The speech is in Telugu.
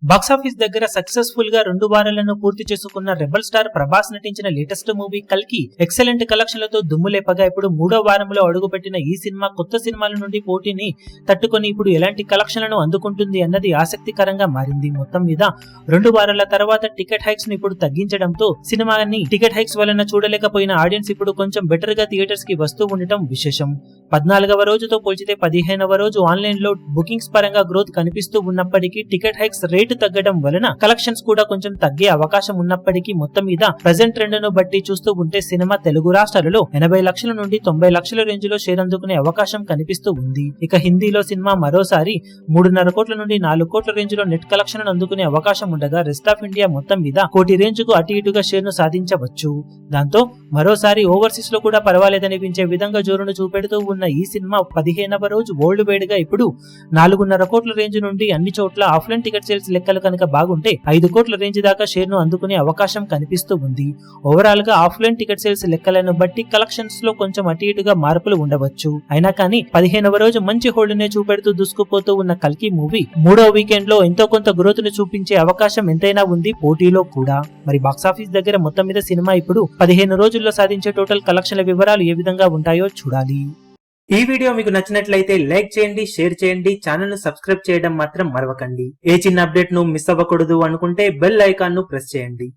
బాక్సాఫీస్ దగ్గర సక్సెస్ఫుల్ గా 2 వారాలను పూర్తి చేసుకున్న రెబల్ స్టార్ ప్రభాస్ నటించిన లేటెస్ట్ మూవీ కల్కి ఎక్సలెంట్ కలెక్షన్లతో దుమ్ము లేపగా ఇప్పుడు 3వ వారంలో అడుగుపెట్టిన ఈ సినిమా కొత్త సినిమాల నుండి పోటీని తట్టుకొని ఇప్పుడు ఎలాంటి కలెక్షన్లను అందుకుంటుంది అన్నది ఆసక్తికరంగా మారింది. మొత్తం మీద 2 వారాల తర్వాత టికెట్ హైక్స్ ను ఇప్పుడు తగ్గించడంతో సినిమాని టికెట్ హైక్స్ వలన చూడలేకపోయిన ఆడియన్స్ ఇప్పుడు కొంచెం బెటర్ గా థియేటర్స్ కి వస్తూ ఉండటం విశేషం. 14వ రోజుతో పోల్చితే 15వ రోజు ఆన్లైన్ లో బుకింగ్స్ పరంగా గ్రోత్ కనిపిస్తూ ఉన్నప్పటికీ టికెట్ హైక్స్ రేటు తగ్గడం వలన కలెక్షన్స్ కూడా కొంచెం తగ్గే అవకాశం ఉన్నప్పటికీ మొత్తం మీద ప్రెజెంట్ ట్రెండ్ ను బట్టి చూస్తూ ఉంటే సినిమా తెలుగు రాష్ట్రాలలో 80 లక్షల నుండి 90 లక్షల రేంజ్ లో షేర్ అందుకునే అవకాశం కనిపిస్తూ ఉంది. ఇక హిందీలో సినిమా మరోసారి 3.5 కోట్ల నుండి 4 కోట్ల రేంజ్ లో నెట్ కలెక్షన్ అందుకునే అవకాశం ఉండగా రెస్ట్ ఆఫ్ ఇండియా మొత్తం మీద 1 కోటి రేంజ్ కు అటు ఇటుగా షేర్ ను సాధించవచ్చు. దాంతో మరోసారి ఓవర్సీస్ లో కూడా పర్వాలేదనిపించే విధంగా జోరును చూపెడుతూ ఉన్న ఈ సినిమా 15వ రోజు వరల్డ్ వైడ్ గా ఇప్పుడు 4.5 కోట్ల రేంజ్ నుండి అన్ని చోట్ల ఆఫ్లైన్ టికెట్ సేల్స్ లెక్కలు కనుక బాగుంటే 5 కోట్ల రేంజ్ దాకా షేర్ ను అందుకునే అవకాశం కనిపిస్తూ ఉంది. ఓవరాల్ గా ఆఫ్లైన్ టికెట్ సేల్స్ లెక్కలను బట్టి కలెక్షన్స్ లో కొంచెం అటు ఇటుగా మార్పులు ఉండవచ్చు. అయినా కానీ 15వ రోజు మంచి హోల్డ్ నే చూపెడుతూ దూసుకుపోతూ ఉన్న కల్కి మూవీ 3వ వీకెండ్ లో ఎంతో కొంత గ్రోత్ ను చూపించే అవకాశం ఎంతైనా ఉంది పోటీలో కూడా. మరి బాక్సాఫీస్ దగ్గర మొత్తం మీద సినిమా ఇప్పుడు 15 రోజుల్లో సాధించే టోటల్ కలెక్షన్ల వివరాలు ఏ విధంగా ఉంటాయో చూడాలి. ఈ వీడియో మీకు నచ్చినట్లయితే లైక్ చేయండి, షేర్ చేయండి, ఛానల్ ను సబ్స్క్రైబ్ చేయడం మాత్రం మరవకండి. ఏ చిన్న అప్డేట్ ను మిస్ అవ్వకూడదు అనుకుంటే బెల్ ఐకాన్ ను ప్రెస్ చేయండి.